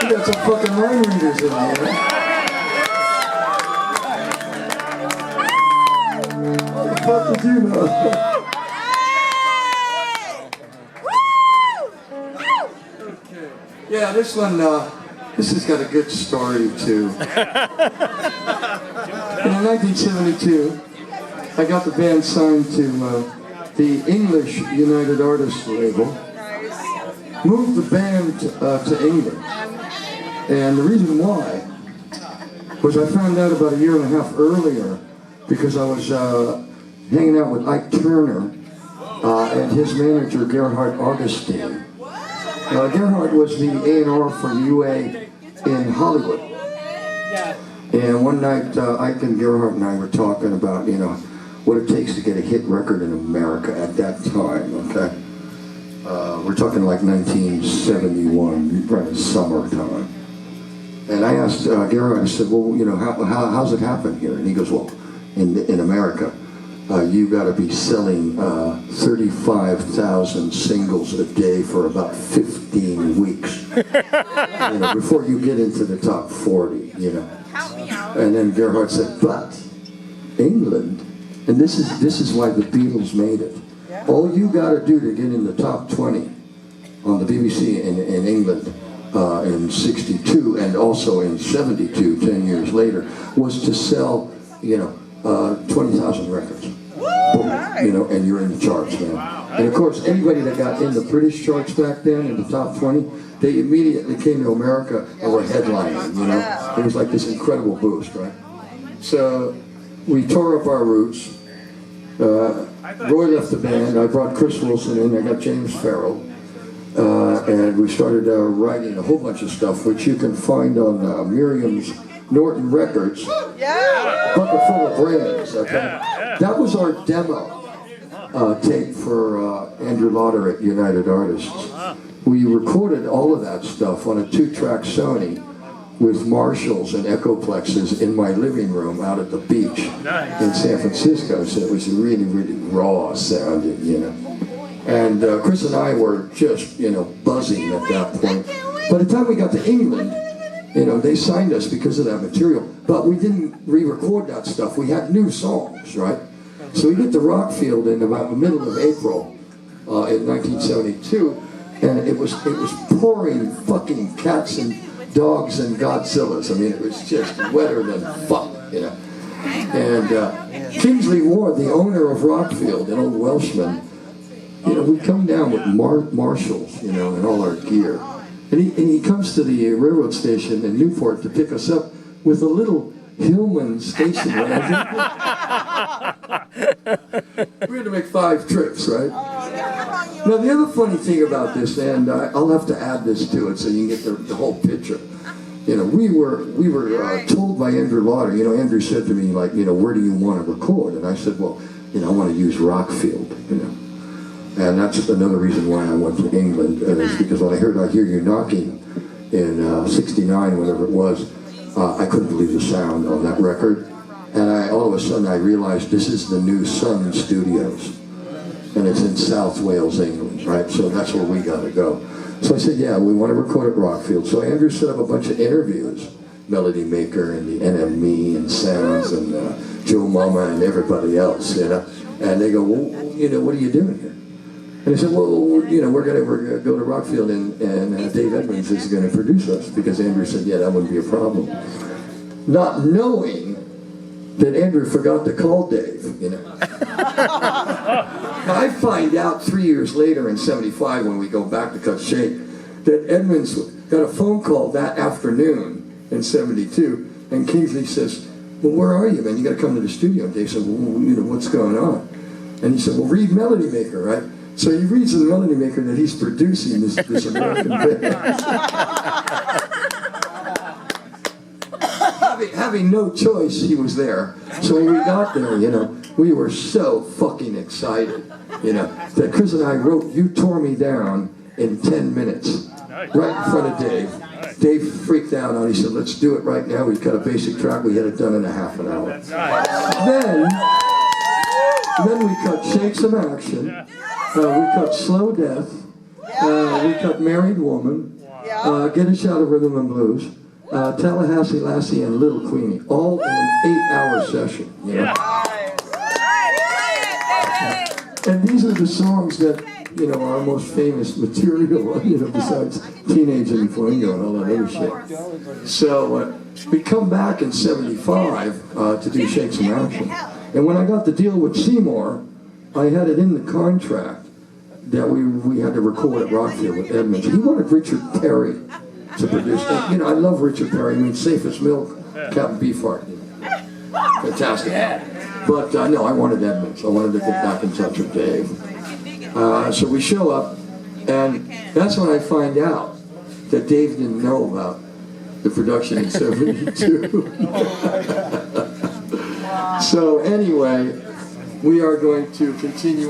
got some fucking mind readers in there. What the fuck did you know? Yeah, this one, this has got a good story too. In 1972, I got the band signed to the English United Artists label. Moved the band to England. And the reason why was I found out about a year and a half earlier because I was hanging out with Ike Turner and his manager Gerhard Augustine. Gerhard was the A&R for UA in Hollywood. And one night Ike and Gerhard and I were talking about, you know, what it takes to get a hit record in America at that time, okay? We're talking like 1971, probably summertime. And I asked Gerhard, I said, well, you know, how's it happen here? And he goes, well, in America, you got to be selling 35,000 singles a day for about 15 weeks, you know, before you get into the top 40, you know. And then Gerhard said, but England, and this is why the Beatles made it. All you got to do to get in the top 20 on the BBC in England in 62 and also in 72, 10 years later, was to sell, you know, 20,000 records. Boom, you know, and you're in the charts, man. And of course, anybody that got in the British charts back then, in the top 20, they immediately came to America and were headlining, you know. It was like this incredible boost, right? So we tore up our roots. Roy left the band. I brought Chris Wilson in. I got James Farrell. And we started writing a whole bunch of stuff, which you can find on Miriam's Norton Records. Bucket full of brains, okay? That was our demo tape for Andrew Lauder at United Artists. We recorded all of that stuff on a 2-track Sony with Marshalls and Echoplexes in my living room out at the beach in San Francisco. So it was really, really raw sounding, you know. And Chris and I were just, you know, buzzing at that point. By the time we got to England, you know, they signed us because of that material. But we didn't re-record that stuff. We had new songs, right? So we get to Rockfield in about the middle of April in 1972, and it was pouring fucking cats and dogs and Godzillas. I mean, it was just wetter than fuck, you know. And Kingsley Ward, the owner of Rockfield, an old Welshman, you know, we come down with Marshalls, you know, and all our gear. And he comes to the railroad station in Newport to pick us up with a little Hillman station wagon. We had to make 5 trips, right? Now, the other funny thing about this, and I'll have to add this to it so you can get the whole picture. You know, we were told by Andrew Lauder, you know, Andrew said to me, like, you know, where do you want to record? And I said, well, you know, I want to use Rockfield, you know. And that's another reason why I went to England, is because when I Hear You Knocking in 69, whatever it was, I couldn't believe the sound on that record. And all of a sudden I realized this is the new Sun Studios. And it's in South Wales, England, right? So that's where we got to go. So I said, yeah, we want to record at Rockfield. So Andrew set up a bunch of interviews, Melody Maker and the NME and Sounds and Joe Mama and everybody else, you know. And they go, well, you know, what are you doing here? And I said, well, you know, we're gonna go to Rockfield and Dave Edmunds is gonna produce us, because Andrew said, yeah, that wouldn't be a problem. Not knowing that Andrew forgot to call Dave, you know. Now, I find out 3 years later in 75 when we go back to Cut Shake that Edmunds got a phone call that afternoon in 72, and Kingsley says, well, where are you, man? You gotta come to the studio. And Dave said, well, you know, what's going on? And he said, well, read Melody Maker, right? So he reads in the Melody Maker that he's producing this American band. having no choice, he was there. So when we got there, you know, we were so fucking excited, you know, that Chris and I wrote You Tore Me Down in 10 minutes, right in front of Dave. Dave freaked out on it. He said, let's do it right now. We cut a basic track. We had it done in a half an hour. Then we cut Shake Some Action. We cut Slow Death. We cut Married Woman. Get a Shot of Rhythm and Blues, Tallahassee Lassie, and Little Queenie, all in an 8-hour session. You know? And these are the songs that, you know, are our most famous material, you know, besides Teenage and Flamingo and all that other shit. So we come back in '75 to do Shake Some Action. And when I got the deal with Seymour, I had it in the contract that we had to record at Rockfield with Edmunds. He wanted Richard Perry to produce. And, you know, I love Richard Perry. I mean, Safe as Milk, Captain Beefheart. Fantastic. But no, I wanted Edmunds. I wanted to get back in touch with Dave. So we show up, and that's when I find out that Dave didn't know about the production in '72. So anyway, we are going to continue